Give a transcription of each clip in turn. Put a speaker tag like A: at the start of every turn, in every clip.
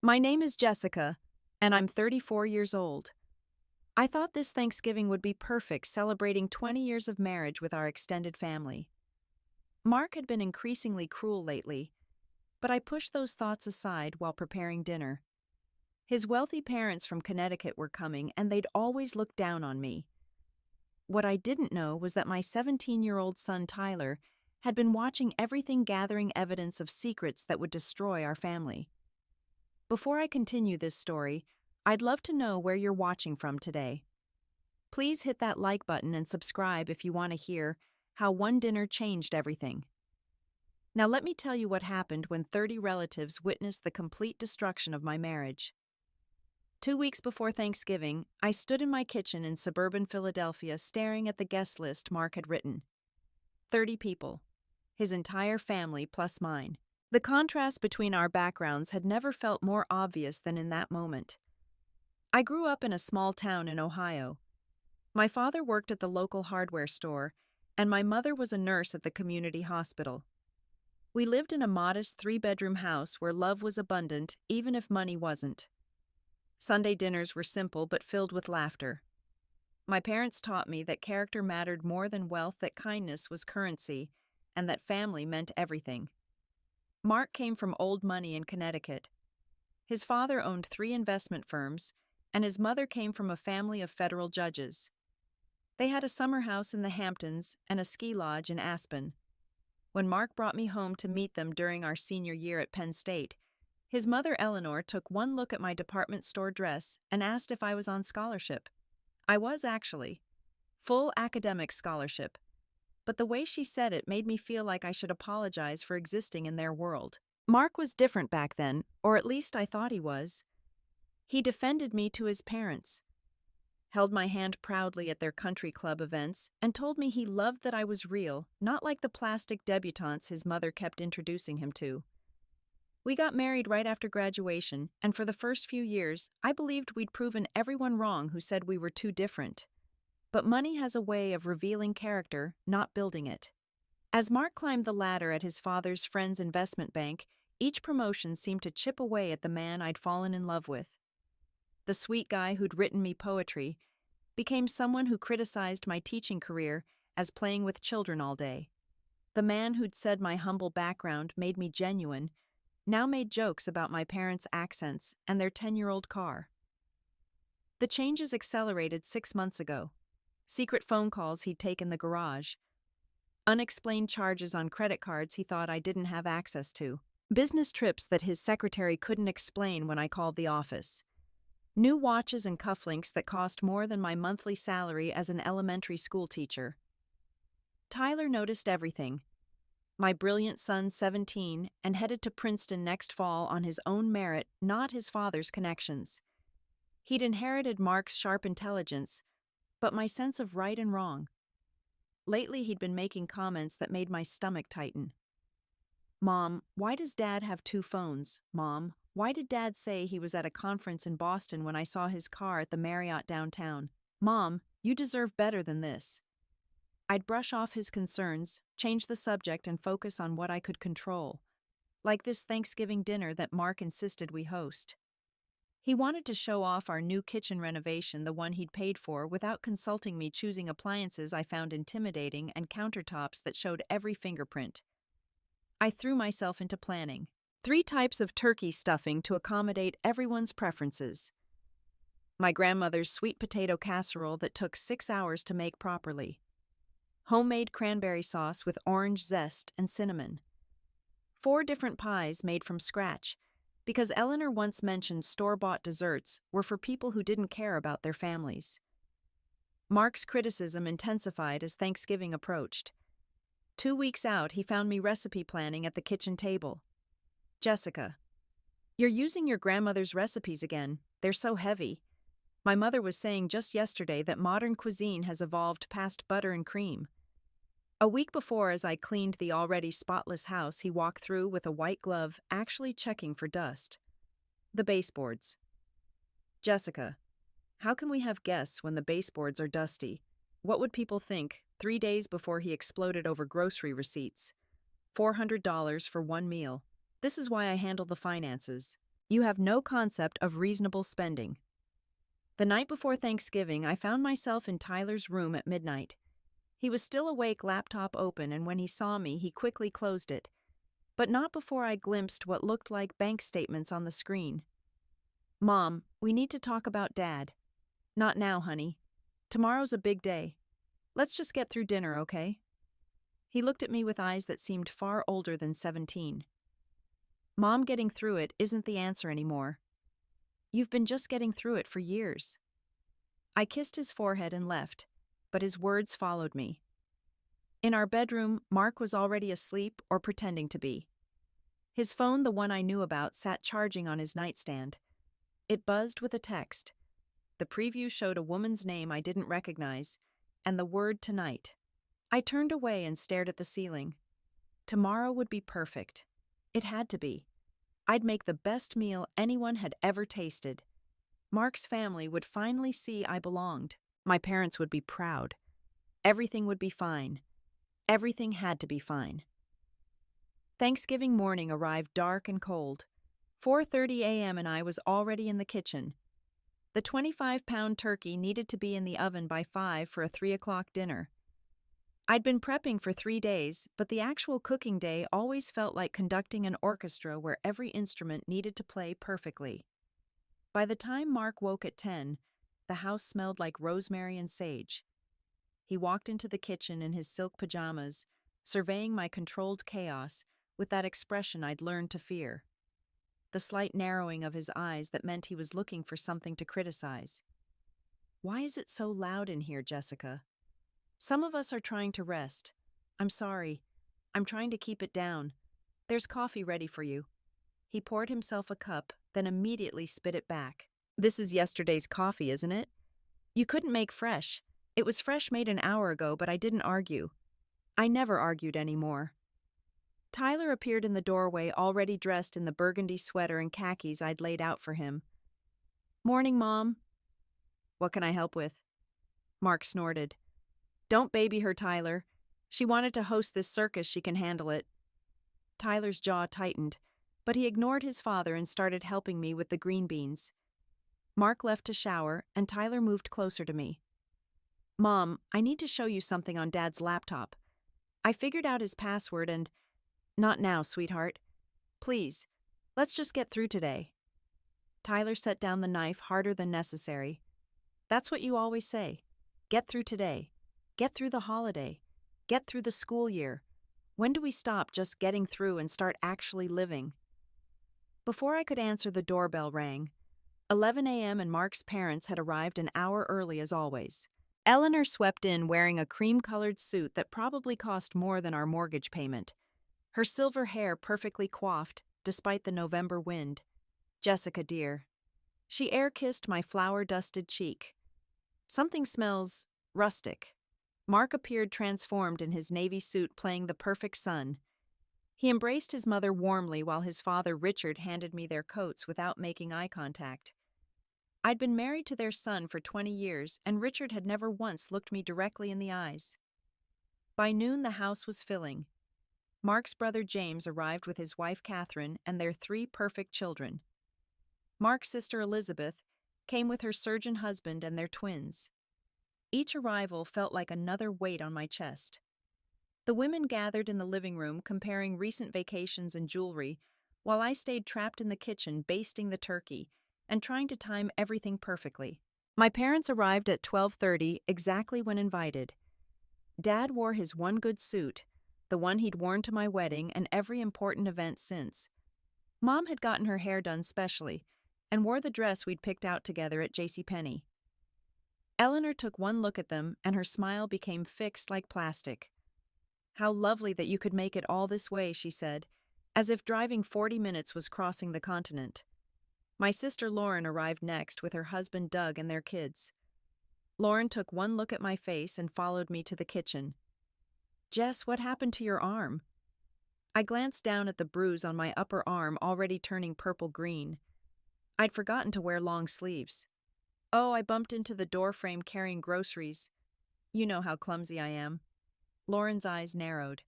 A: My name is Jessica, and I'm 34 years old. I thought this Thanksgiving would be perfect, celebrating 20 years of marriage with our extended family. Mark had been increasingly cruel lately, but I pushed those thoughts aside while preparing dinner. His wealthy parents from Connecticut were coming, and they'd always looked down on me. What I didn't know was that my 17-year-old son Tyler had been watching everything, gathering evidence of secrets that would destroy our family. Before I continue this story, I'd love to know where you're watching from today. Please hit that like button and subscribe if you want to hear how one dinner changed everything. Now let me tell you what happened when 30 relatives witnessed the complete destruction of my marriage. 2 weeks before Thanksgiving, I stood in my kitchen in suburban Philadelphia staring at the guest list Mark had written. 30 people. His entire family plus mine. The contrast between our backgrounds had never felt more obvious than in that moment. I grew up in a small town in Ohio. My father worked at the local hardware store, and my mother was a nurse at the community hospital. We lived in a modest 3-bedroom house where love was abundant, even if money wasn't. Sunday dinners were simple but filled with laughter. My parents taught me that character mattered more than wealth, that kindness was currency, and that family meant everything. Mark came from old money in Connecticut. His father owned 3 investment firms, and his mother came from a family of federal judges. They had a summer house in the Hamptons and a ski lodge in Aspen. When Mark brought me home to meet them during our senior year at Penn State, his mother Eleanor took one look at my department store dress and asked if I was on scholarship. I was actually. Full academic scholarship. But the way she said it made me feel like I should apologize for existing in their world. Mark was different back then, or at least I thought he was. He defended me to his parents, held my hand proudly at their country club events, and told me he loved that I was real, not like the plastic debutantes his mother kept introducing him to. We got married right after graduation, and for the first few years, I believed we'd proven everyone wrong who said we were too different. But money has a way of revealing character, not building it. As Mark climbed the ladder at his father's friend's investment bank, each promotion seemed to chip away at the man I'd fallen in love with. The sweet guy who'd written me poetry became someone who criticized my teaching career as playing with children all day. The man who'd said my humble background made me genuine now made jokes about my parents' accents and their 10-year-old car. The changes accelerated 6 months ago. Secret phone calls he'd take in the garage. Unexplained charges on credit cards he thought I didn't have access to. Business trips that his secretary couldn't explain when I called the office. New watches and cufflinks that cost more than my monthly salary as an elementary school teacher. Tyler noticed everything. My brilliant son's 17 and headed to Princeton next fall on his own merit, not his father's connections. He'd inherited Mark's sharp intelligence, but my sense of right and wrong. Lately he'd been making comments that made my stomach tighten. "Mom, why does Dad have 2 phones? Mom, why did Dad say he was at a conference in Boston when I saw his car at the Marriott downtown? Mom, you deserve better than this." I'd brush off his concerns, change the subject, and focus on what I could control, like this Thanksgiving dinner that Mark insisted we host. He wanted to show off our new kitchen renovation, the one he'd paid for, without consulting me, choosing appliances I found intimidating and countertops that showed every fingerprint. I threw myself into planning. 3 types of turkey stuffing to accommodate everyone's preferences. My grandmother's sweet potato casserole that took 6 hours to make properly. Homemade cranberry sauce with orange zest and cinnamon. 4 different pies made from scratch, because Eleanor once mentioned store-bought desserts were for people who didn't care about their families. Mark's criticism intensified as Thanksgiving approached. 2 weeks out, he found me recipe planning at the kitchen table. "Jessica, you're using your grandmother's recipes again. They're so heavy. My mother was saying just yesterday that modern cuisine has evolved past butter and cream." A week before, as I cleaned the already spotless house, he walked through with a white glove, actually checking for dust. "The baseboards. Jessica, how can we have guests when the baseboards are dusty? What would people think?" 3 days before he exploded over grocery receipts. $400 for one meal. "This is why I handle the finances." You have no concept of reasonable spending. The night before Thanksgiving, I found myself in Tyler's room at midnight. He was still awake, laptop open, and when he saw me, he quickly closed it. But not before I glimpsed what looked like bank statements on the screen. "Mom, we need to talk about Dad." "Not now, honey. Tomorrow's a big day. Let's just get through dinner, okay?" He looked at me with eyes that seemed far older than 17. "Mom, getting through it isn't the answer anymore. You've been just getting through it for years." I kissed his forehead and left, but his words followed me. In our bedroom, Mark was already asleep or pretending to be. His phone, the one I knew about, sat charging on his nightstand. It buzzed with a text. The preview showed a woman's name I didn't recognize, and the word "tonight." I turned away and stared at the ceiling. Tomorrow would be perfect. It had to be. I'd make the best meal anyone had ever tasted. Mark's family would finally see I belonged. My parents would be proud. Everything would be fine. Everything had to be fine. Thanksgiving morning arrived dark and cold. 4:30 a.m. and I was already in the kitchen. The 25-pound turkey needed to be in the oven by 5 for a 3 o'clock dinner. I'd been prepping for 3 days, but the actual cooking day always felt like conducting an orchestra where every instrument needed to play perfectly. By the time Mark woke at 10, the house smelled like rosemary and sage. He walked into the kitchen in his silk pajamas, surveying my controlled chaos with that expression I'd learned to fear. The slight narrowing of his eyes that meant he was looking for something to criticize. "Why is it so loud in here, Jessica?" "Some of us are trying to rest." "I'm sorry. I'm trying to keep it down. There's coffee ready for you." He poured himself a cup, then immediately spit it back. "This is yesterday's coffee, isn't it? You couldn't make fresh. It was fresh made an hour ago, but I didn't argue." I never argued anymore. Tyler appeared in the doorway, already dressed in the burgundy sweater and khakis I'd laid out for him. "Morning, Mom." "What can I help with?" Mark snorted. "Don't baby her, Tyler. She wanted to host this circus, she can handle it." Tyler's jaw tightened, but he ignored his father and started helping me with the green beans. Mark left to shower, and Tyler moved closer to me. "Mom, I need to show you something on Dad's laptop. I figured out his password and—" "Not now, sweetheart. Please, let's just get through today." Tyler set down the knife harder than necessary. "That's what you always say. Get through today. Get through the holiday. Get through the school year. When do we stop just getting through and start actually living?" Before I could answer, the doorbell rang. 11 a.m. and Mark's parents had arrived an hour early as always. Eleanor swept in wearing a cream-colored suit that probably cost more than our mortgage payment. Her silver hair perfectly coiffed, despite the November wind. "Jessica, dear." She air-kissed my flour-dusted cheek. "Something smells rustic." Mark appeared transformed in his navy suit, playing the perfect son. He embraced his mother warmly while his father, Richard, handed me their coats without making eye contact. I'd been married to their son for 20 years, and Richard had never once looked me directly in the eyes. By noon, the house was filling. Mark's brother James arrived with his wife Catherine and their 3 perfect children. Mark's sister Elizabeth came with her surgeon husband and their twins. Each arrival felt like another weight on my chest. The women gathered in the living room comparing recent vacations and jewelry, while I stayed trapped in the kitchen basting the turkey and trying to time everything perfectly. My parents arrived at 12:30, exactly when invited. Dad wore his one good suit, the one he'd worn to my wedding and every important event since. Mom had gotten her hair done specially and wore the dress we'd picked out together at JCPenney. Eleanor took one look at them and her smile became fixed like plastic. "How lovely that you could make it all this way," she said, as if driving 40 minutes was crossing the continent. My sister Lauren arrived next with her husband Doug and their kids. Lauren took one look at my face and followed me to the kitchen. "Jess, what happened to your arm?" I glanced down at the bruise on my upper arm, already turning purple-green. I'd forgotten to wear long sleeves. "Oh, I bumped into the doorframe carrying groceries. You know how clumsy I am." Lauren's eyes narrowed.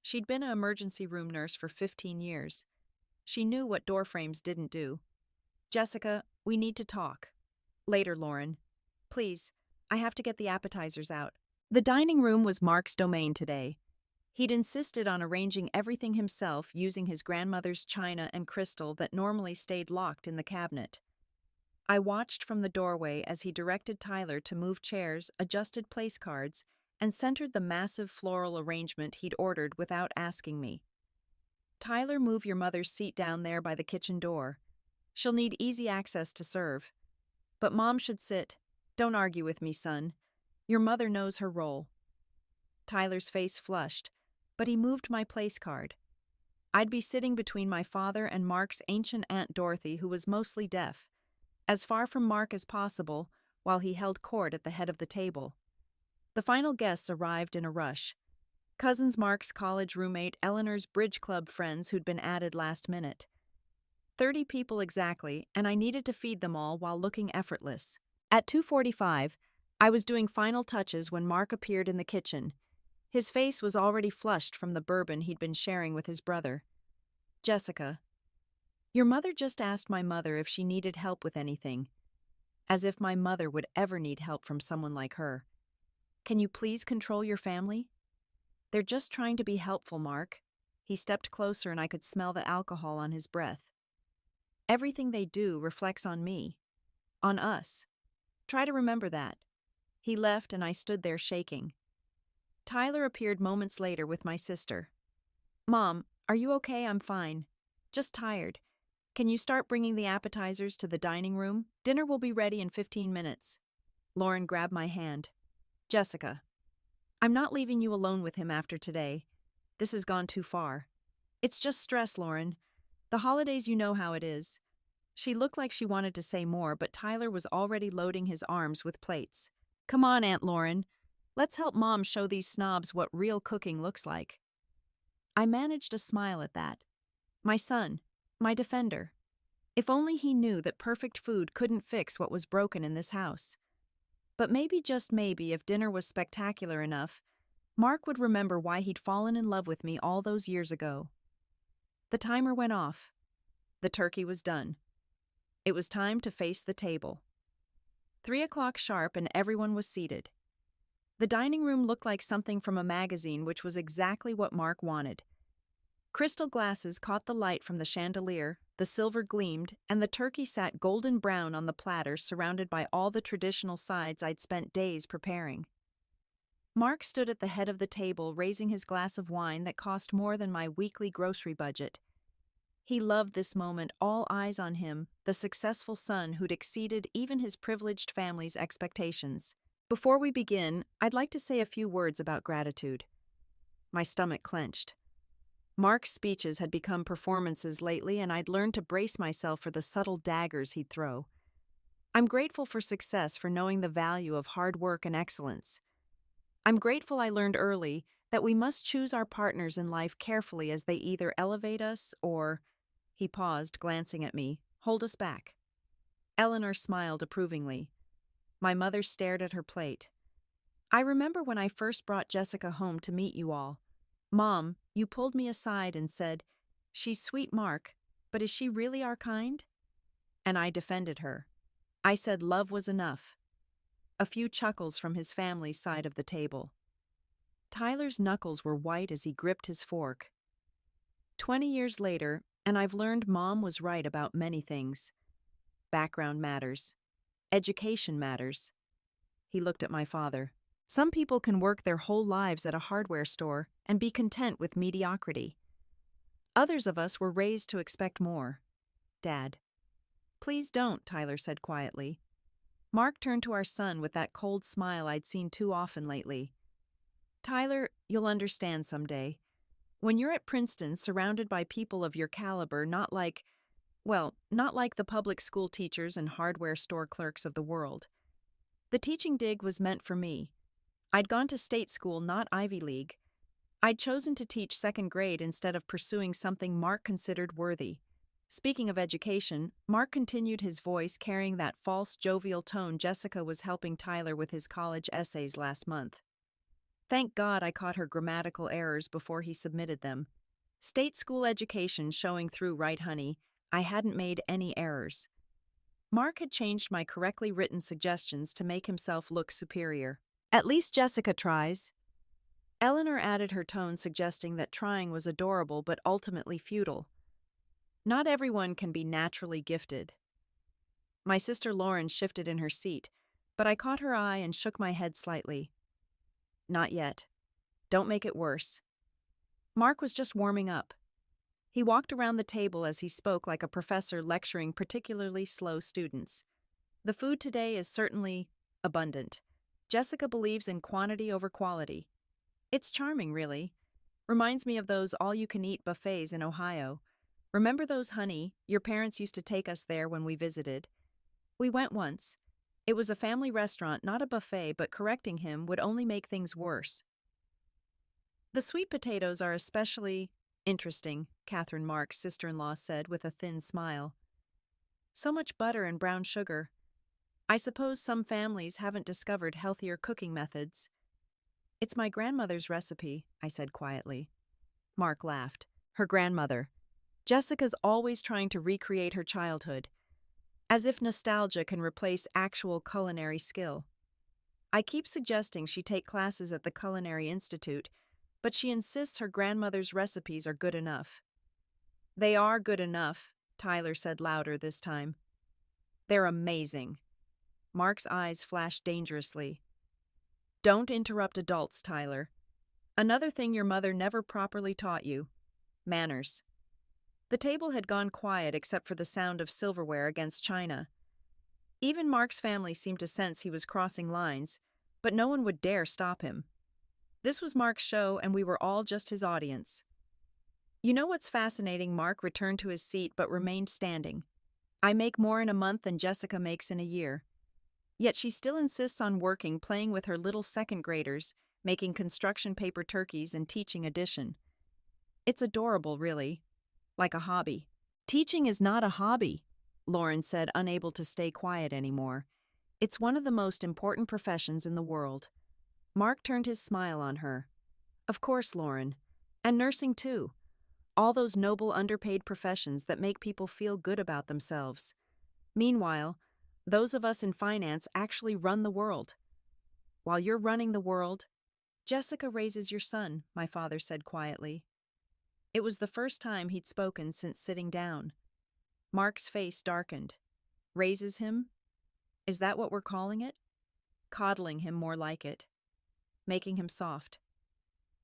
A: She'd been an emergency room nurse for 15 years. She knew what doorframes didn't do. Jessica, we need to talk. Later, Lauren. Please, I have to get the appetizers out. The dining room was Mark's domain today. He'd insisted on arranging everything himself using his grandmother's china and crystal that normally stayed locked in the cabinet. I watched from the doorway as he directed Tyler to move chairs, adjusted place cards, and centered the massive floral arrangement he'd ordered without asking me. Tyler, move your mother's seat down there by the kitchen door. She'll need easy access to serve. But Mom should sit. Don't argue with me, son. Your mother knows her role. Tyler's face flushed, but he moved my place card. I'd be sitting between my father and Mark's ancient Aunt Dorothy, who was mostly deaf, as far from Mark as possible, while he held court at the head of the table. The final guests arrived in a rush. Cousins Mark's college roommate Eleanor's bridge club friends who'd been added last minute. 30 people exactly, and I needed to feed them all while looking effortless. At 2:45, I was doing final touches when Mark appeared in the kitchen. His face was already flushed from the bourbon he'd been sharing with his brother. Jessica, your mother just asked my mother if she needed help with anything. As if my mother would ever need help from someone like her. Can you please control your family? They're just trying to be helpful, Mark. He stepped closer and I could smell the alcohol on his breath. Everything they do reflects on me. On us. Try to remember that. He left and I stood there shaking. Tyler appeared moments later with my sister. Mom, are you okay? I'm fine. Just tired. Can you start bringing the appetizers to the dining room? Dinner will be ready in 15 minutes. Lauren grabbed my hand. Jessica, I'm not leaving you alone with him after today. This has gone too far. It's just stress, Lauren. The holidays, you know how it is. She looked like she wanted to say more, but Tyler was already loading his arms with plates. Come on, Aunt Lauren. Let's help Mom show these snobs what real cooking looks like. I managed a smile at that. My son, my defender. If only he knew that perfect food couldn't fix what was broken in this house. But maybe, just maybe, if dinner was spectacular enough, Mark would remember why he'd fallen in love with me all those years ago. The timer went off. The turkey was done. It was time to face the table. 3 o'clock sharp and everyone was seated. The dining room looked like something from a magazine, which was exactly what Mark wanted. Crystal glasses caught the light from the chandelier, the silver gleamed, and the turkey sat golden brown on the platter, surrounded by all the traditional sides I'd spent days preparing. Mark stood at the head of the table, raising his glass of wine that cost more than my weekly grocery budget. He loved this moment, all eyes on him, the successful son who'd exceeded even his privileged family's expectations. Before we begin, I'd like to say a few words about gratitude. My stomach clenched. Mark's speeches had become performances lately, and I'd learned to brace myself for the subtle daggers he'd throw. I'm grateful for success, for knowing the value of hard work and excellence. I'm grateful I learned early that we must choose our partners in life carefully, as they either elevate us or, he paused, glancing at me, hold us back. Eleanor smiled approvingly. My mother stared at her plate. I remember when I first brought Jessica home to meet you all. Mom, you pulled me aside and said, "She's sweet, Mark, but is she really our kind?" And I defended her. I said love was enough. A few chuckles from his family's side of the table. Tyler's knuckles were white as he gripped his fork. 20 years later, and I've learned Mom was right about many things. Background matters. Education matters. He looked at my father. Some people can work their whole lives at a hardware store and be content with mediocrity. Others of us were raised to expect more. Dad. Please don't, Tyler said quietly. Mark turned to our son with that cold smile I'd seen too often lately. Tyler, you'll understand someday. When you're at Princeton, surrounded by people of your caliber, not like the public school teachers and hardware store clerks of the world. The teaching gig was meant for me. I'd gone to state school, not Ivy League. I'd chosen to teach second grade instead of pursuing something Mark considered worthy. Speaking of education, Mark continued, his voice carrying that false, jovial tone Jessica was helping Tyler with his college essays last month. Thank God I caught her grammatical errors before he submitted them. State school education showing through, right, honey? I hadn't made any errors. Mark had changed my correctly written suggestions to make himself look superior. At least Jessica tries. Eleanor added her tone, suggesting that trying was adorable but ultimately futile. Not everyone can be naturally gifted. My sister Lauren shifted in her seat, but I caught her eye and shook my head slightly. Not yet. Don't make it worse. Mark was just warming up. He walked around the table as he spoke like a professor lecturing particularly slow students. The food today is certainly abundant. Jessica believes in quantity over quality. It's charming, really. Reminds me of those all-you-can-eat buffets in Ohio. Remember those, honey? Your parents used to take us there when we visited. We went once. It was a family restaurant, not a buffet, but correcting him would only make things worse. The sweet potatoes are especially interesting, Catherine Mark's sister-in-law said with a thin smile. So much butter and brown sugar. I suppose some families haven't discovered healthier cooking methods. It's my grandmother's recipe, I said quietly. Mark laughed. Her grandmother. Jessica's always trying to recreate her childhood, as if nostalgia can replace actual culinary skill. I keep suggesting she take classes at the Culinary Institute, but she insists her grandmother's recipes are good enough. They are good enough, Tyler said louder this time. They're amazing. Mark's eyes flashed dangerously. Don't interrupt adults, Tyler. Another thing your mother never properly taught you: manners. The table had gone quiet except for the sound of silverware against china. Even Mark's family seemed to sense he was crossing lines, but no one would dare stop him. This was Mark's show, and we were all just his audience. You know what's fascinating? Mark returned to his seat but remained standing. I make more in a month than Jessica makes in a year. Yet she still insists on working, playing with her little second graders, making construction paper turkeys and teaching addition. It's adorable, really. Like a hobby. Teaching is not a hobby, Lauren said, unable to stay quiet anymore. It's one of the most important professions in the world. Mark turned his smile on her. Of course, Lauren. And nursing too. All those noble underpaid professions that make people feel good about themselves. Meanwhile, those of us in finance actually run the world. While you're running the world, Jessica raises your son, my father said quietly. It was the first time he'd spoken since sitting down. Mark's face darkened. Raises him? Is that what we're calling it? Coddling him, more like it. Making him soft.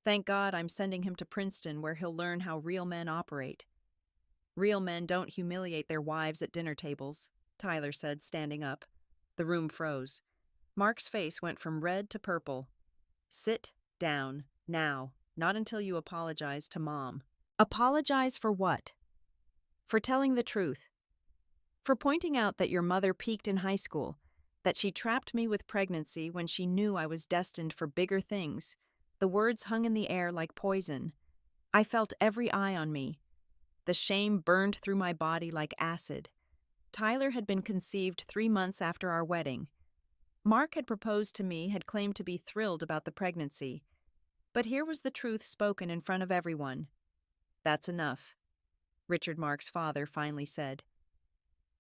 A: Thank God I'm sending him to Princeton, where he'll learn how real men operate. Real men don't humiliate their wives at dinner tables, Tyler said, standing up. The room froze. Mark's face went from red to purple. Sit down, now, not until you apologize to Mom. Apologize for what? For telling the truth. For pointing out that your mother peaked in high school, that she trapped me with pregnancy when she knew I was destined for bigger things. The words hung in the air like poison. I felt every eye on me. The shame burned through my body like acid. Tyler had been conceived 3 months after our wedding. Mark had proposed to me, had claimed to be thrilled about the pregnancy. But here was the truth spoken in front of everyone. That's enough, Richard, Mark's father, finally said.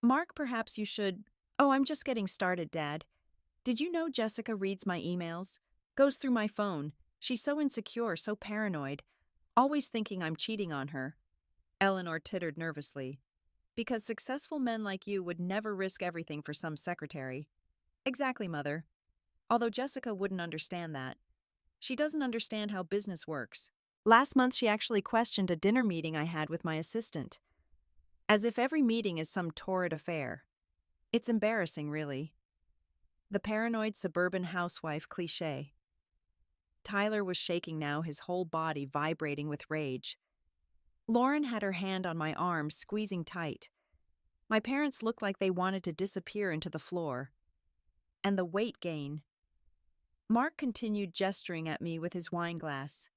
A: Mark, perhaps you should— Oh, I'm just getting started, Dad. Did you know Jessica reads my emails? Goes through my phone. She's so insecure, so paranoid. Always thinking I'm cheating on her. Eleanor tittered nervously. Because successful men like you would never risk everything for some secretary. Exactly, Mother. Although Jessica wouldn't understand that. She doesn't understand how business works. Last month she actually questioned a dinner meeting I had with my assistant. As if every meeting is some torrid affair. It's embarrassing, really. The paranoid suburban housewife cliché. Tyler was shaking now, his whole body vibrating with rage. Lauren had her hand on my arm, squeezing tight. My parents looked like they wanted to disappear into the floor. And the weight gain. Mark continued gesturing at me with his wine glass.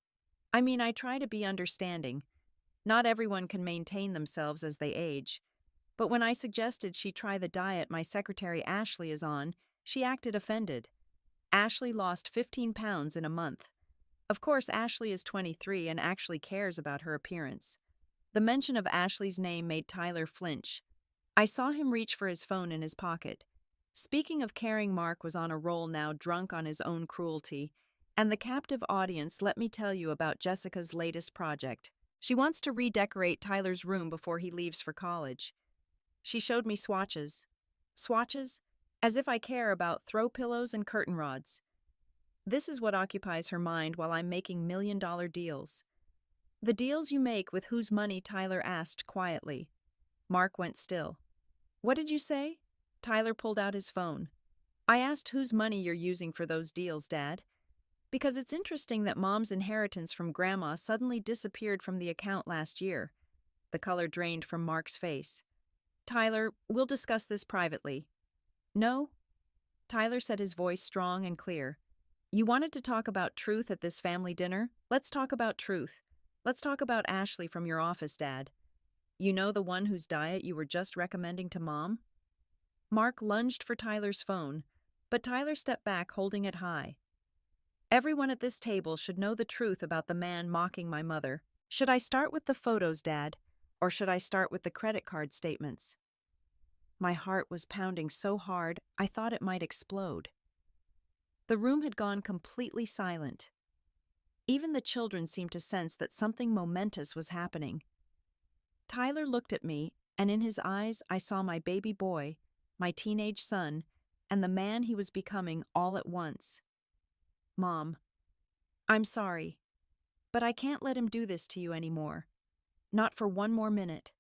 A: I mean, I try to be understanding. Not everyone can maintain themselves as they age. But when I suggested she try the diet my secretary Ashley is on, she acted offended. Ashley lost 15 pounds in a month. Of course, Ashley is 23 and actually cares about her appearance. The mention of Ashley's name made Tyler flinch. I saw him reach for his phone in his pocket. Speaking of caring, Mark was on a roll now, drunk on his own cruelty. And the captive audience, let me tell you about Jessica's latest project. She wants to redecorate Tyler's room before he leaves for college. She showed me swatches. Swatches? As if I care about throw pillows and curtain rods. This is what occupies her mind while I'm making million-dollar deals. The deals you make with whose money, Tyler asked quietly. Mark went still. What did you say? Tyler pulled out his phone. I asked whose money you're using for those deals, Dad. Because it's interesting that Mom's inheritance from Grandma suddenly disappeared from the account last year. The color drained from Mark's face. Tyler, we'll discuss this privately. No? Tyler said, his voice strong and clear. You wanted to talk about truth at this family dinner? Let's talk about truth. Let's talk about Ashley from your office, Dad. You know, the one whose diet you were just recommending to Mom? Mark lunged for Tyler's phone, but Tyler stepped back, holding it high. Everyone at this table should know the truth about the man mocking my mother. Should I start with the photos, Dad, or should I start with the credit card statements? My heart was pounding so hard I thought it might explode. The room had gone completely silent. Even the children seemed to sense that something momentous was happening. Tyler looked at me, and in his eyes I saw my baby boy, my teenage son, and the man he was becoming all at once. Mom, I'm sorry, but I can't let him do this to you anymore. Not for one more minute.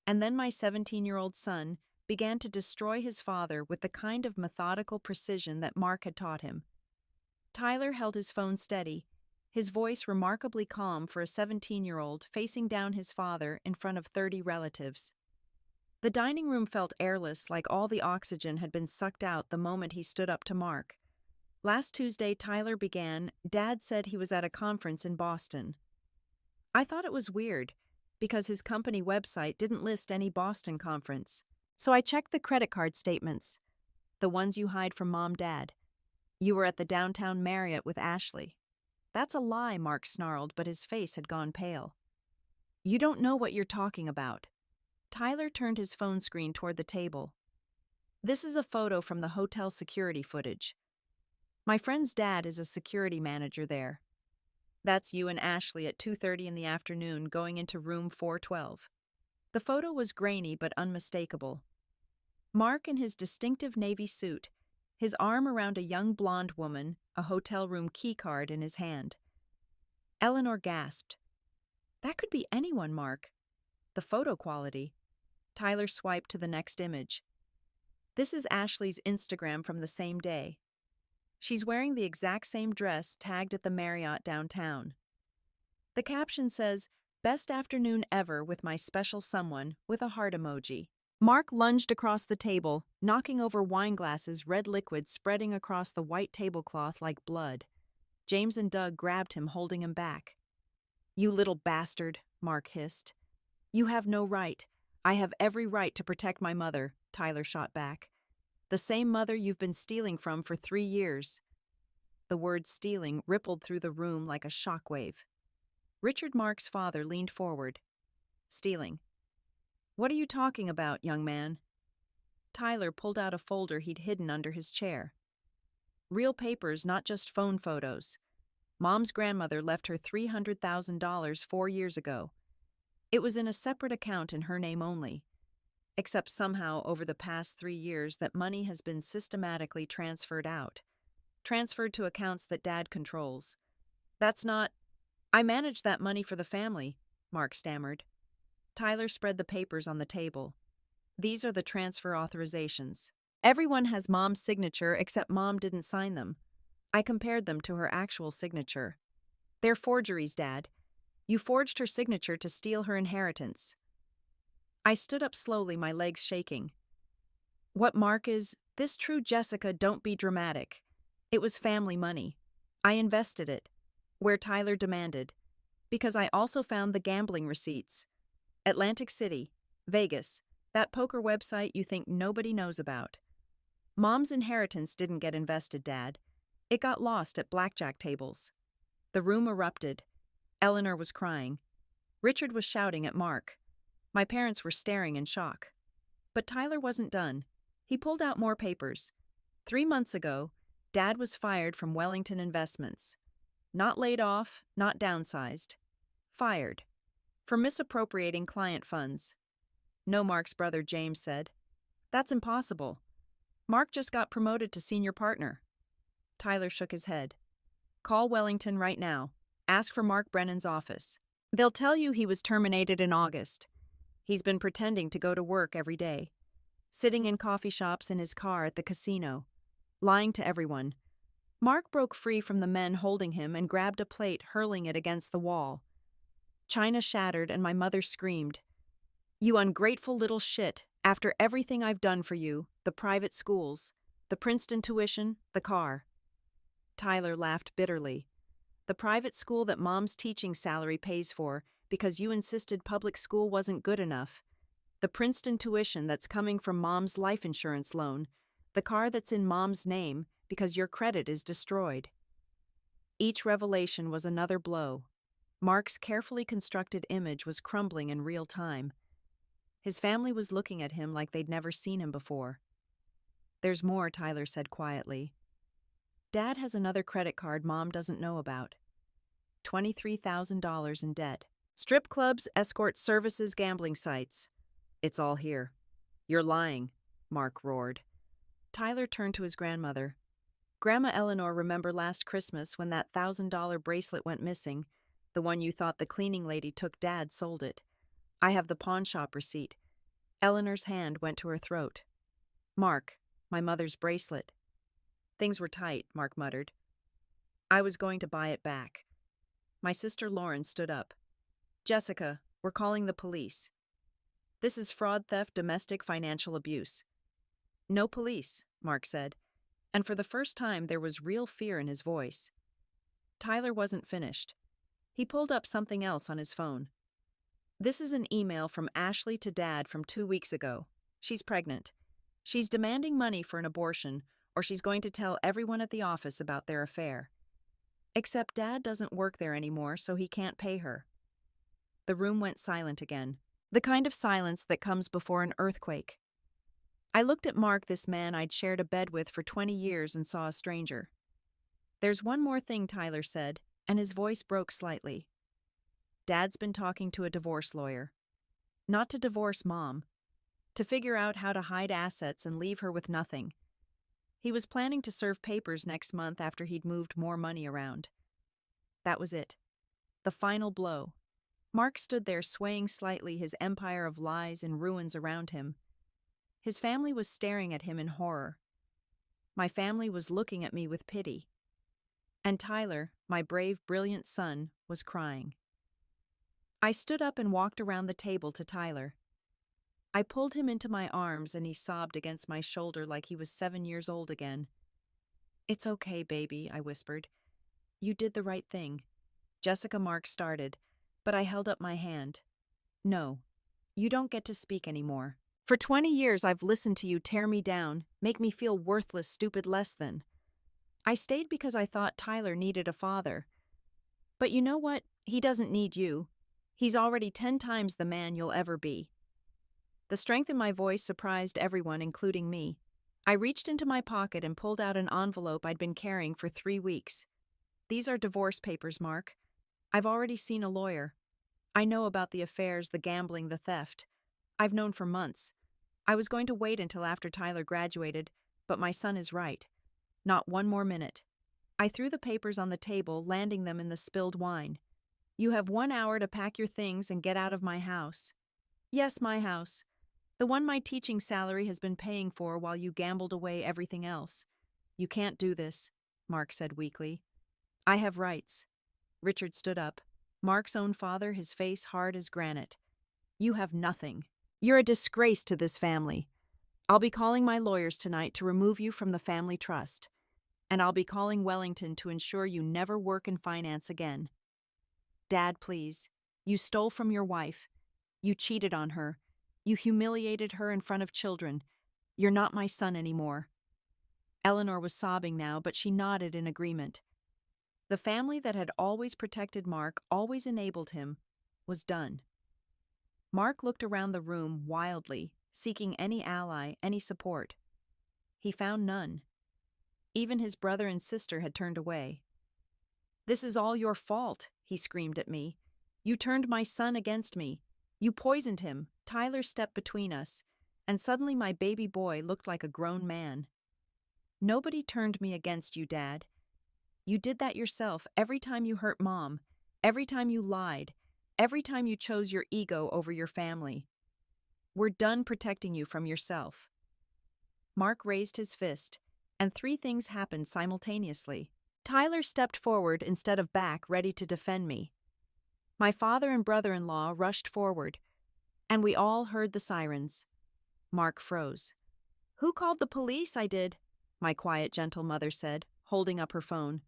A: And then my 17-year-old son began to destroy his father with the kind of methodical precision that Mark had taught him. Tyler held his phone steady, his voice remarkably calm for a 17-year-old facing down his father in front of 30 relatives. The dining room felt airless, like all the oxygen had been sucked out the moment he stood up to Mark. Last Tuesday, Tyler began, Dad said he was at a conference in Boston. I thought it was weird, because his company website didn't list any Boston conference. So I checked the credit card statements, the ones you hide from Mom, Dad. You were at the downtown Marriott with Ashley. That's a lie, Mark snarled, but his face had gone pale. You don't know what you're talking about. Tyler turned his phone screen toward the table. This is a photo from the hotel security footage. My friend's dad is a security manager there. That's you and Ashley at 2:30 in the afternoon going into room 412. The photo was grainy but unmistakable. Mark in his distinctive navy suit, his arm around a young blonde woman, a hotel room keycard in his hand. Eleanor gasped. That could be anyone, Mark. The photo quality. Tyler swiped to the next image. This is Ashley's Instagram from the same day. She's wearing the exact same dress tagged at the Marriott downtown. The caption says, Best afternoon ever with my special someone, with a heart emoji. Mark lunged across the table, knocking over wine glasses, red liquid spreading across the white tablecloth like blood. James and Doug grabbed him, holding him back. You little bastard, Mark hissed. You have no right. I have every right to protect my mother, Tyler shot back. The same mother you've been stealing from for 3 years. The word stealing rippled through the room like a shockwave. Richard Mark's father leaned forward. Stealing. What are you talking about, young man? Tyler pulled out a folder he'd hidden under his chair. Real papers, not just phone photos. Mom's grandmother left her $300,000 4 years ago. It was in a separate account in her name only. Except somehow over the past 3 years that money has been systematically transferred out. Transferred to accounts that Dad controls. That's not... I manage that money for the family, Mark stammered. Tyler spread the papers on the table. These are the transfer authorizations. Everyone has Mom's signature except Mom didn't sign them. I compared them to her actual signature. They're forgeries, Dad. You forged her signature to steal her inheritance. I stood up slowly, my legs shaking. What Mark is, this true Jessica, don't be dramatic. It was family money. I invested it, where Tyler demanded, because I also found the gambling receipts. Atlantic City, Vegas, that poker website you think nobody knows about. Mom's inheritance didn't get invested, Dad. It got lost at blackjack tables. The room erupted. Eleanor was crying. Richard was shouting at Mark. My parents were staring in shock. But Tyler wasn't done. He pulled out more papers. 3 months ago, Dad was fired from Wellington Investments. Not laid off, not downsized. Fired. For misappropriating client funds. No, Mark's brother James said. That's impossible. Mark just got promoted to senior partner. Tyler shook his head. Call Wellington right now. Ask for Mark Brennan's office. They'll tell you he was terminated in August. He's been pretending to go to work every day. Sitting in coffee shops in his car at the casino. Lying to everyone. Mark broke free from the men holding him and grabbed a plate, hurling it against the wall. China shattered and my mother screamed. You ungrateful little shit, after everything I've done for you, the private schools, the Princeton tuition, the car. Tyler laughed bitterly. The private school that Mom's teaching salary pays for because you insisted public school wasn't good enough. The Princeton tuition that's coming from Mom's life insurance loan. The car that's in Mom's name because your credit is destroyed. Each revelation was another blow. Mark's carefully constructed image was crumbling in real time. His family was looking at him like they'd never seen him before. There's more, Tyler said quietly. Dad has another credit card Mom doesn't know about. $23,000 in debt. Strip clubs, escort services, gambling sites. It's all here. You're lying, Mark roared. Tyler turned to his grandmother. Grandma Eleanor, remember last Christmas when that $1,000 bracelet went missing? The one you thought the cleaning lady took Dad sold it. I have the pawn shop receipt. Eleanor's hand went to her throat. Mark, my mother's bracelet. Things were tight, Mark muttered. I was going to buy it back. My sister Lauren stood up. Jessica, we're calling the police. This is fraud, theft, domestic, financial abuse. No police, Mark said, and for the first time there was real fear in his voice. Tyler wasn't finished. He pulled up something else on his phone. This is an email from Ashley to Dad from 2 weeks ago. She's pregnant. She's demanding money for an abortion, or she's going to tell everyone at the office about their affair. Except Dad doesn't work there anymore, so he can't pay her. The room went silent again, the kind of silence that comes before an earthquake. I looked at Mark, this man I'd shared a bed with for 20 years, and saw a stranger. There's one more thing, Tyler said, and his voice broke slightly. Dad's been talking to a divorce lawyer. Not to divorce Mom. To figure out how to hide assets and leave her with nothing. He was planning to serve papers next month after he'd moved more money around. That was it. The final blow. Mark stood there swaying slightly, his empire of lies in ruins around him. His family was staring at him in horror. My family was looking at me with pity. And Tyler, my brave, brilliant son, was crying. I stood up and walked around the table to Tyler. I pulled him into my arms and he sobbed against my shoulder like he was 7 years old again. It's okay, baby, I whispered. You did the right thing. Jessica, Mark started, but I held up my hand. No, you don't get to speak anymore. For 20 years I've listened to you tear me down, make me feel worthless, stupid, less than. I stayed because I thought Tyler needed a father. But you know what? He doesn't need you. He's already 10 times the man you'll ever be. The strength in my voice surprised everyone, including me. I reached into my pocket and pulled out an envelope I'd been carrying for 3 weeks. These are divorce papers, Mark. I've already seen a lawyer. I know about the affairs, the gambling, the theft. I've known for months. I was going to wait until after Tyler graduated, but my son is right. Not one more minute. I threw the papers on the table, landing them in the spilled wine. You have 1 hour to pack your things and get out of my house. Yes, my house. The one my teaching salary has been paying for while you gambled away everything else. You can't do this, Mark said weakly. I have rights. Richard stood up. Mark's own father, his face hard as granite. You have nothing. You're a disgrace to this family. I'll be calling my lawyers tonight to remove you from the family trust. And I'll be calling Wellington to ensure you never work in finance again. Dad, please. You stole from your wife. You cheated on her. You humiliated her in front of children. You're not my son anymore. Eleanor was sobbing now, but she nodded in agreement. The family that had always protected Mark, always enabled him, was done. Mark looked around the room wildly, seeking any ally, any support. He found none. Even his brother and sister had turned away. "This is all your fault," he screamed at me. "You turned my son against me. You poisoned him." Tyler stepped between us, and suddenly my baby boy looked like a grown man. "Nobody turned me against you, Dad. You did that yourself every time you hurt Mom, every time you lied, every time you chose your ego over your family. We're done protecting you from yourself." Mark raised his fist, and three things happened simultaneously. Tyler stepped forward instead of back, ready to defend me. My father and brother-in-law rushed forward, and we all heard the sirens. Mark froze. "Who called the police?" "I did," my quiet, gentle mother said, holding up her phone.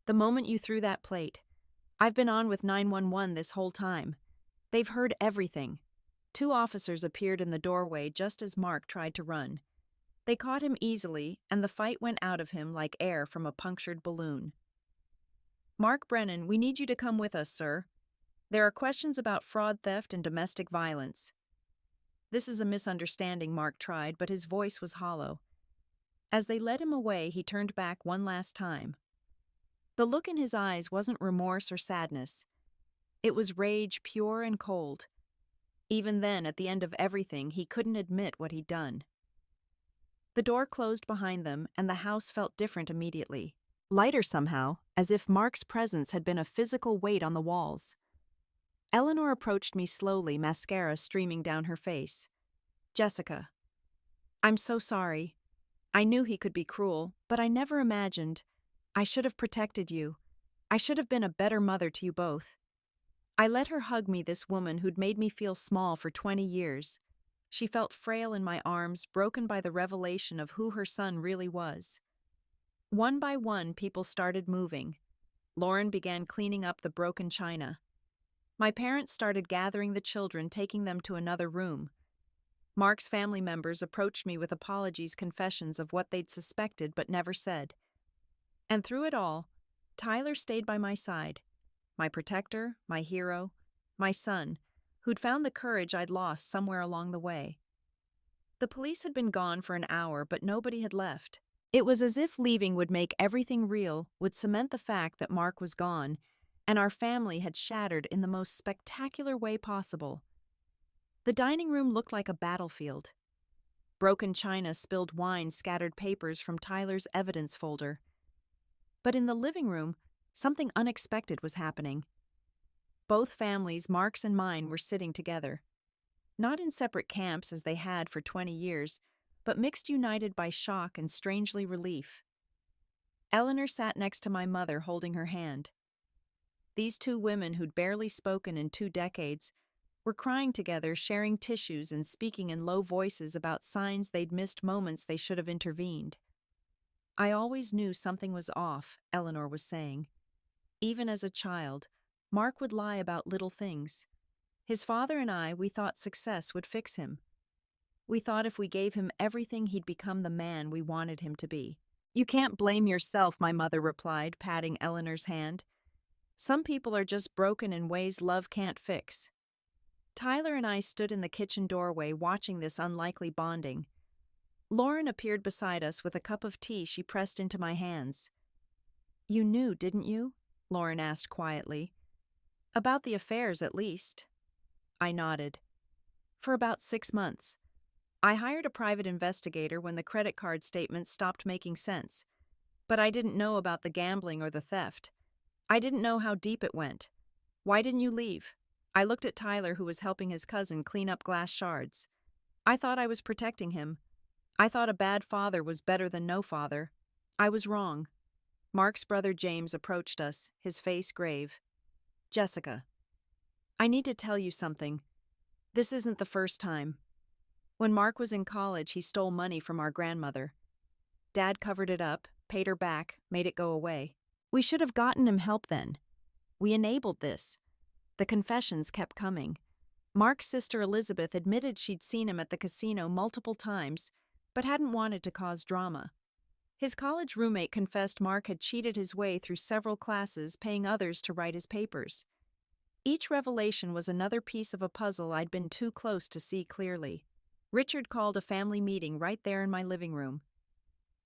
A: "The moment you threw that plate. I've been on with 911 this whole time. They've heard everything." Two officers appeared in the doorway just as Mark tried to run. They caught him easily, and the fight went out of him like air from a punctured balloon. "Mark Brennan, we need you to come with us, sir. There are questions about fraud, theft, and domestic violence." "This is a misunderstanding," Mark tried, but his voice was hollow. As they led him away, he turned back one last time. The look in his eyes wasn't remorse or sadness. It was rage, pure and cold. Even then, at the end of everything, he couldn't admit what he'd done. The door closed behind them, and the house felt different immediately. Lighter somehow, as if Mark's presence had been a physical weight on the walls. Eleanor approached me slowly, mascara streaming down her face. "Jessica, I'm so sorry. I knew he could be cruel, but I never imagined. I should have protected you. I should have been a better mother to you both." I let her hug me, this woman who'd made me feel small for 20 years. She felt frail in my arms, broken by the revelation of who her son really was. One by one, people started moving. Lauren began cleaning up the broken china. My parents started gathering the children, taking them to another room. Mark's family members approached me with apologies, confessions of what they'd suspected but never said. And through it all, Tyler stayed by my side. My protector, my hero, my son, who'd found the courage I'd lost somewhere along the way. The police had been gone for an hour, but nobody had left. It was as if leaving would make everything real, would cement the fact that Mark was gone, and our family had shattered in the most spectacular way possible. The dining room looked like a battlefield. Broken china, spilled wine, scattered papers from Tyler's evidence folder. But in the living room, something unexpected was happening. Both families, Mark's and mine, were sitting together. Not in separate camps as they had for 20 years, but mixed, united by shock and strangely relief. Eleanor sat next to my mother, holding her hand. These two women who'd barely spoken in 2 decades were crying together, sharing tissues and speaking in low voices about signs they'd missed, moments they should have intervened. "I always knew something was off," Eleanor was saying. "Even as a child, Mark would lie about little things. His father and I, we thought success would fix him. We thought if we gave him everything, he'd become the man we wanted him to be." "You can't blame yourself," my mother replied, patting Eleanor's hand. "Some people are just broken in ways love can't fix." Tyler and I stood in the kitchen doorway watching this unlikely bonding. Lauren appeared beside us with a cup of tea she pressed into my hands. "You knew, didn't you?" Lauren asked quietly. "About the affairs, at least." I nodded. "For about 6 months. I hired a private investigator when the credit card statements stopped making sense. But I didn't know about the gambling or the theft. I didn't know how deep it went. Why didn't you leave?" I looked at Tyler, who was helping his cousin clean up glass shards. "I thought I was protecting him. I thought a bad father was better than no father. I was wrong." Mark's brother James approached us, his face grave. "Jessica, I need to tell you something. This isn't the first time. When Mark was in college, he stole money from our grandmother. Dad covered it up, paid her back, made it go away. We should have gotten him help then. We enabled this." The confessions kept coming. Mark's sister Elizabeth admitted she'd seen him at the casino multiple times, but hadn't wanted to cause drama. His college roommate confessed Mark had cheated his way through several classes, paying others to write his papers. Each revelation was another piece of a puzzle I'd been too close to see clearly. Richard called a family meeting right there in my living room.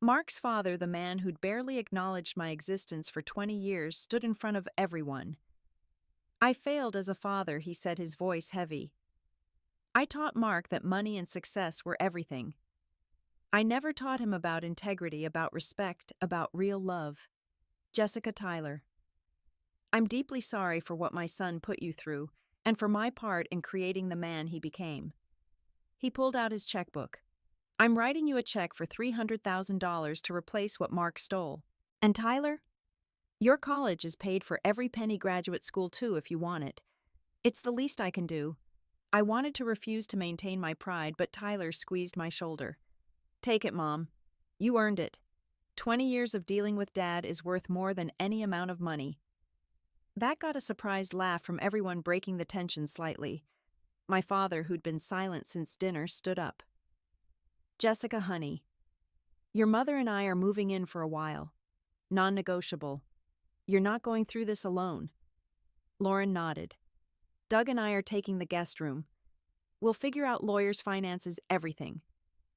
A: Mark's father, the man who'd barely acknowledged my existence for 20 years, stood in front of everyone. I failed as a father, he said, his voice heavy. I taught Mark that money and success were everything. I never taught him about integrity, about respect, about real love. Jessica Tyler. I'm deeply sorry for what my son put you through, and for my part in creating the man he became. He pulled out his checkbook. I'm writing you a check for $300,000 to replace what Mark stole. And Tyler, your college is paid for every penny, graduate school too if you want it. It's the least I can do. I wanted to refuse to maintain my pride, but Tyler squeezed my shoulder. Take it, Mom. You earned it. 20 years of dealing with Dad is worth more than any amount of money. That got a surprised laugh from everyone, breaking the tension slightly. My father, who'd been silent since dinner, stood up. Jessica, honey, your mother and I are moving in for a while. Non-negotiable. You're not going through this alone. Lauren nodded. Doug and I are taking the guest room. We'll figure out lawyers, finances, everything.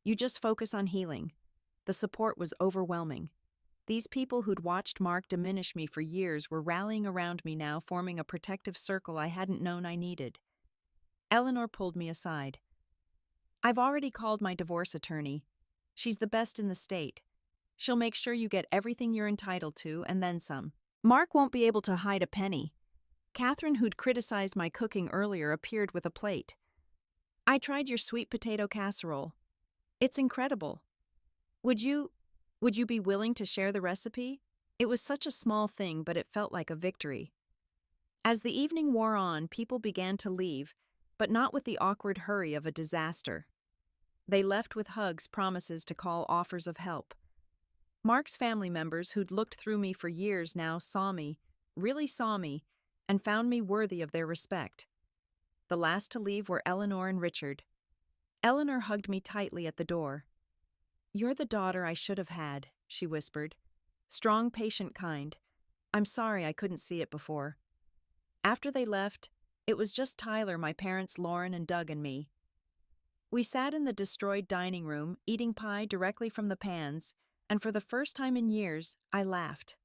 A: You just focus on healing. The support was overwhelming. These people who'd watched Mark diminish me for years were rallying around me now, forming a protective circle I hadn't known I needed. Eleanor pulled me aside. I've already called my divorce attorney. She's the best in the state. She'll make sure you get everything you're entitled to, and then some. Mark won't be able to hide a penny. Catherine, who'd criticized my cooking earlier, appeared with a plate. I tried your sweet potato casserole. It's incredible. Would you be willing to share the recipe? It was such a small thing, but it felt like a victory. As the evening wore on, people began to leave, but not with the awkward hurry of a disaster. They left with hugs, promises to call, offers of help. Mark's family members, who'd looked through me for years now, really saw me, and found me worthy of their respect. The last to leave were Eleanor and Richard. Eleanor hugged me tightly at the door. You're the daughter I should have had, she whispered. Strong, patient, kind. I'm sorry I couldn't see it before. After they left, it was just Tyler, my parents, Lauren, and Doug, and me. We sat in the destroyed dining room, eating pie directly from the pans, and for the first time in years, I laughed.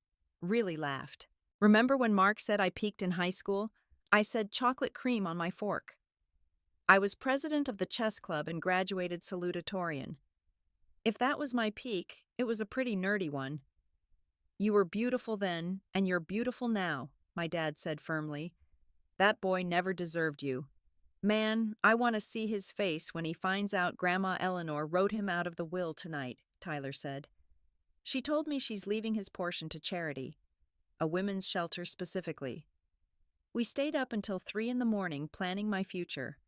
A: Really laughed. Remember when Mark said I peaked in high school? I said chocolate cream on my fork. I was president of the chess club and graduated salutatorian. If that was my peak, it was a pretty nerdy one. You were beautiful then, and you're beautiful now, my dad said firmly. That boy never deserved you. Man, I want to see his face when he finds out Grandma Eleanor wrote him out of the will tonight, Tyler said. She told me she's leaving his portion to charity, a women's shelter specifically. We stayed up until 3 a.m. planning my future.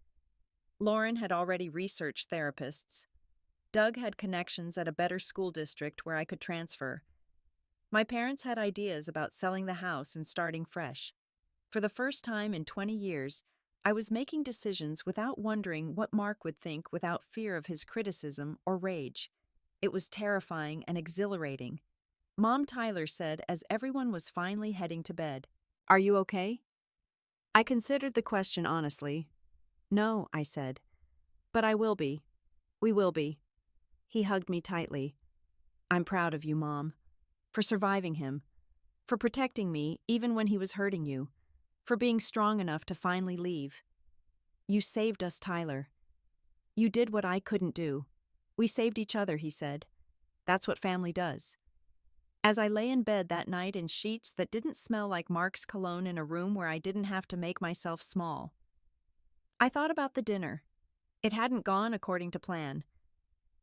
A: Lauren had already researched therapists. Doug had connections at a better school district where I could transfer. My parents had ideas about selling the house and starting fresh. For the first time in 20 years, I was making decisions without wondering what Mark would think, without fear of his criticism or rage. It was terrifying and exhilarating. Mom, Tyler said as everyone was finally heading to bed. Are you okay? I considered the question honestly. No, I said. But I will be. We will be. He hugged me tightly. I'm proud of you, Mom. For surviving him. For protecting me even when he was hurting you. For being strong enough to finally leave. You saved us, Tyler. You did what I couldn't do. We saved each other, he said. That's what family does. As I lay in bed that night in sheets that didn't smell like Mark's cologne, in a room where I didn't have to make myself small, I thought about the dinner. It hadn't gone according to plan.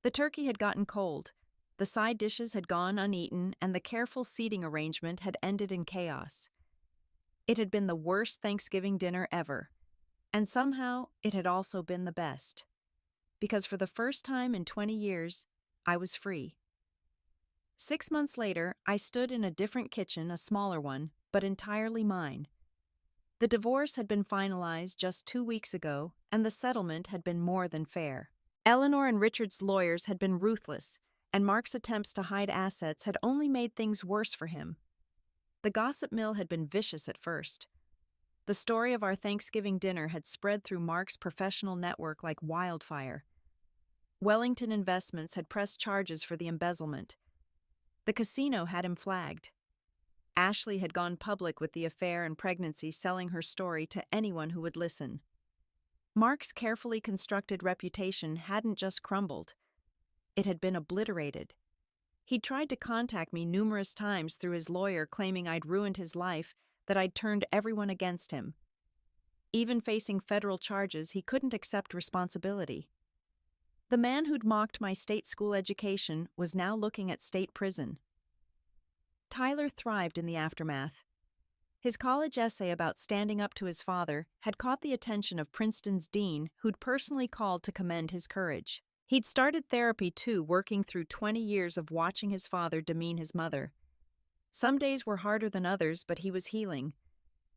A: The turkey had gotten cold, the side dishes had gone uneaten, and the careful seating arrangement had ended in chaos. It had been the worst Thanksgiving dinner ever, and somehow it had also been the best. Because for the first time in 20 years, I was free. 6 months later, I stood in a different kitchen, a smaller one, but entirely mine. The divorce had been finalized just 2 weeks ago, and the settlement had been more than fair. Eleanor and Richard's lawyers had been ruthless, and Mark's attempts to hide assets had only made things worse for him. The gossip mill had been vicious at first. The story of our Thanksgiving dinner had spread through Mark's professional network like wildfire. Wellington Investments had pressed charges for the embezzlement. The casino had him flagged. Ashley had gone public with the affair and pregnancy, selling her story to anyone who would listen. Mark's carefully constructed reputation hadn't just crumbled. It had been obliterated. He'd tried to contact me numerous times through his lawyer, claiming I'd ruined his life, that I'd turned everyone against him. Even facing federal charges, he couldn't accept responsibility. The man who'd mocked my state school education was now looking at state prison. Tyler thrived in the aftermath. His college essay about standing up to his father had caught the attention of Princeton's dean, who'd personally called to commend his courage. He'd started therapy too, working through 20 years of watching his father demean his mother. Some days were harder than others, but he was healing.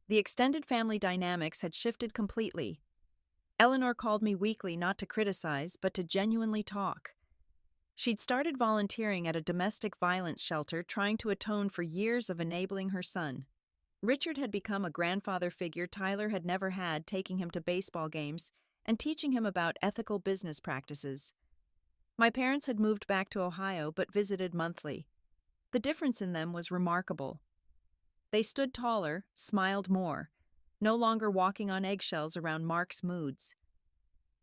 A: The extended family dynamics had shifted completely. Eleanor called me weekly not to criticize, but to genuinely talk. She'd started volunteering at a domestic violence shelter, trying to atone for years of enabling her son. Richard had become a grandfather figure Tyler had never had, taking him to baseball games and teaching him about ethical business practices. My parents had moved back to Ohio but visited monthly. The difference in them was remarkable. They stood taller, smiled more, no longer walking on eggshells around Mark's moods.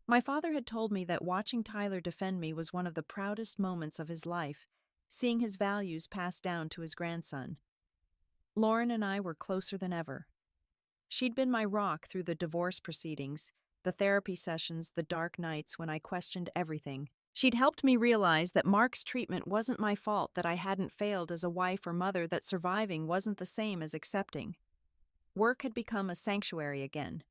A: My father had told me that watching Tyler defend me was one of the proudest moments of his life, seeing his values passed down to his grandson. Lauren and I were closer than ever. She'd been my rock through the divorce proceedings, the therapy sessions, the dark nights when I questioned everything. She'd helped me realize that Mark's treatment wasn't my fault, that I hadn't failed as a wife or mother, that surviving wasn't the same as accepting. Work had become a sanctuary again.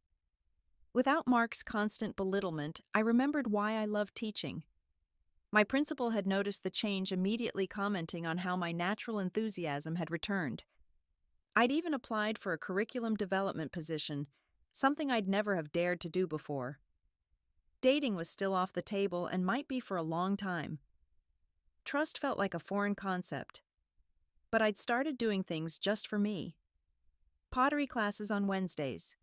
A: Without Mark's constant belittlement, I remembered why I loved teaching. My principal had noticed the change, immediately commenting on how my natural enthusiasm had returned. I'd even applied for a curriculum development position, something I'd never have dared to do before. Dating was still off the table and might be for a long time. Trust felt like a foreign concept. But I'd started doing things just for me. Pottery classes on Wednesdays,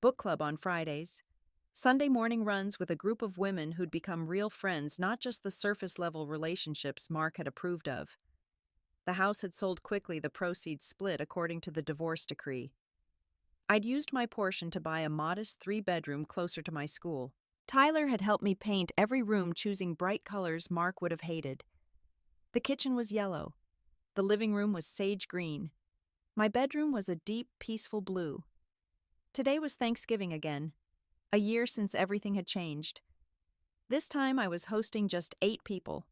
A: book club on Fridays, Sunday morning runs with a group of women who'd become real friends, not just the surface-level relationships Mark had approved of. The house had sold quickly, the proceeds split according to the divorce decree. I'd used my portion to buy a modest 3-bedroom closer to my school. Tyler had helped me paint every room, choosing bright colors Mark would have hated. The kitchen was yellow. The living room was sage green. My bedroom was a deep, peaceful blue. Today was Thanksgiving again, a year since everything had changed. This time I was hosting just 8 people.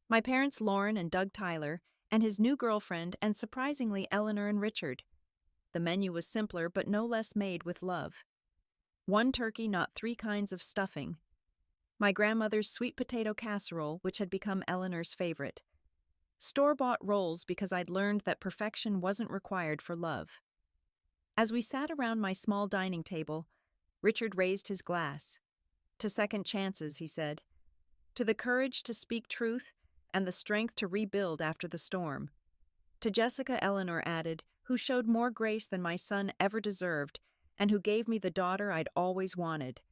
A: My parents, Lauren and Doug Tyler, and his new girlfriend, and surprisingly Eleanor and Richard. The menu was simpler but no less made with love. 1 turkey, not 3 kinds of stuffing. My grandmother's sweet potato casserole, which had become Eleanor's favorite. Store-bought rolls, because I'd learned that perfection wasn't required for love. As we sat around my small dining table, Richard raised his glass. To second chances, he said. To the courage to speak truth and the strength to rebuild after the storm. To Jessica, Eleanor added, who showed more grace than my son ever deserved and who gave me the daughter I'd always wanted.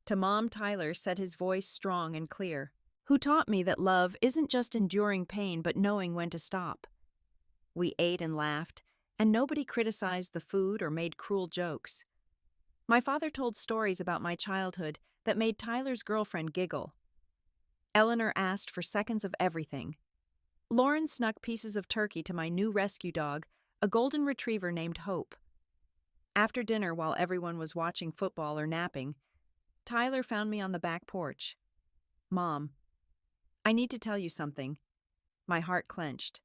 A: To Mom, Tyler said, his voice strong and clear, who taught me that love isn't just enduring pain but knowing when to stop. We ate and laughed, and nobody criticized the food or made cruel jokes. My father told stories about my childhood that made Tyler's girlfriend giggle. Eleanor asked for seconds of everything. Lauren snuck pieces of turkey to my new rescue dog, a golden retriever named Hope. After dinner, while everyone was watching football or napping, Tyler found me on the back porch. Mom, I need to tell you something. My heart clenched.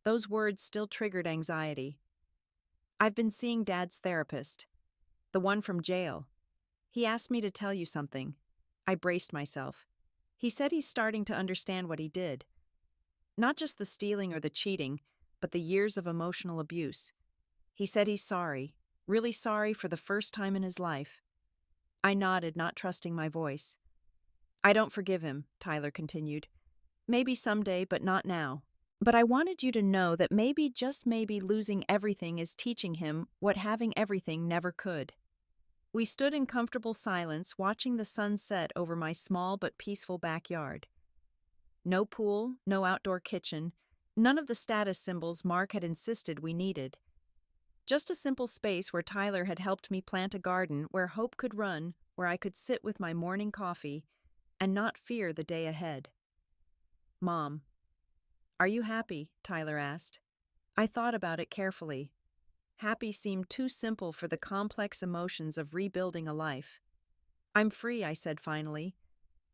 A: Those words still triggered anxiety. I've been seeing Dad's therapist, the one from jail. He asked me to tell you something. I braced myself. He said he's starting to understand what he did. Not just the stealing or the cheating, but the years of emotional abuse. He said he's sorry, really sorry, for the first time in his life. I nodded, not trusting my voice. I don't forgive him, Tyler continued. Maybe someday, but not now. But I wanted you to know that maybe, just maybe, losing everything is teaching him what having everything never could. We stood in comfortable silence, watching the sun set over my small but peaceful backyard. No pool, no outdoor kitchen, none of the status symbols Mark had insisted we needed. Just a simple space where Tyler had helped me plant a garden where hope could run, where I could sit with my morning coffee and not fear the day ahead. "Mom, are you happy?" Tyler asked. I thought about it carefully. Happy seemed too simple for the complex emotions of rebuilding a life. "I'm free," I said finally.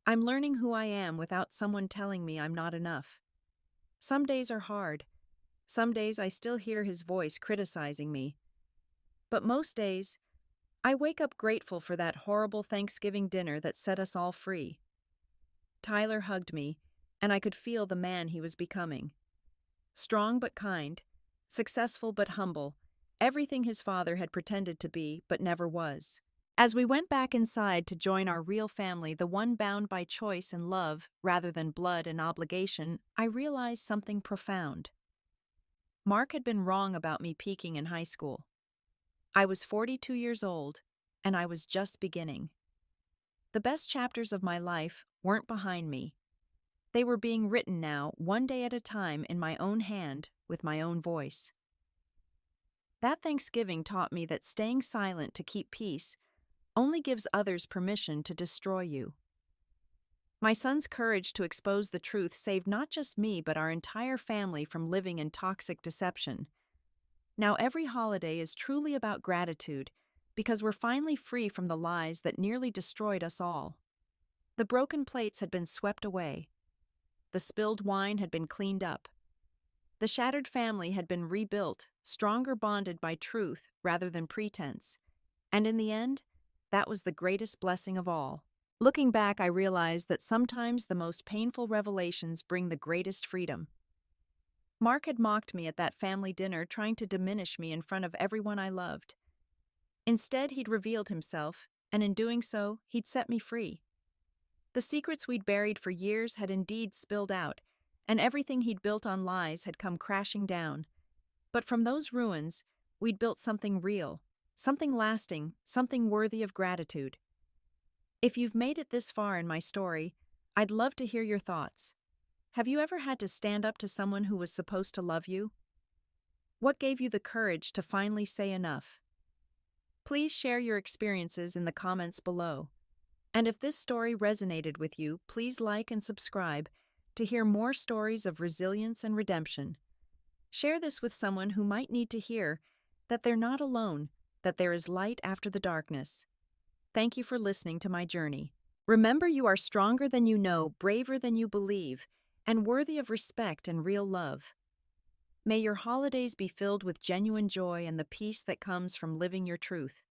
A: "I'm learning who I am without someone telling me I'm not enough." Some days are hard. Some days I still hear his voice criticizing me. But most days, I wake up grateful for that horrible Thanksgiving dinner that set us all free. Tyler hugged me, and I could feel the man he was becoming. Strong but kind, successful but humble, everything his father had pretended to be but never was. As we went back inside to join our real family, the one bound by choice and love rather than blood and obligation, I realized something profound. Mark had been wrong about me peaking in high school. I was 42 years old, and I was just beginning. The best chapters of my life weren't behind me. They were being written now, one day at a time, in my own hand, with my own voice. That Thanksgiving taught me that staying silent to keep peace only gives others permission to destroy you. My son's courage to expose the truth saved not just me but our entire family from living in toxic deception. Now every holiday is truly about gratitude because we're finally free from the lies that nearly destroyed us all. The broken plates had been swept away. The spilled wine had been cleaned up. The shattered family had been rebuilt, stronger bonded by truth rather than pretense. And in the end, that was the greatest blessing of all. Looking back, I realized that sometimes the most painful revelations bring the greatest freedom. Mark had mocked me at that family dinner, trying to diminish me in front of everyone I loved. Instead, he'd revealed himself, and in doing so, he'd set me free. The secrets we'd buried for years had indeed spilled out, and everything he'd built on lies had come crashing down. But from those ruins, we'd built something real, something lasting, something worthy of gratitude. If you've made it this far in my story, I'd love to hear your thoughts. Have you ever had to stand up to someone who was supposed to love you? What gave you the courage to finally say enough? Please share your experiences in the comments below. And if this story resonated with you, please like and subscribe to hear more stories of resilience and redemption. Share this with someone who might need to hear that they're not alone, that there is light after the darkness. Thank you for listening to my journey. Remember, you are stronger than you know, braver than you believe, and worthy of respect and real love. May your holidays be filled with genuine joy and the peace that comes from living your truth.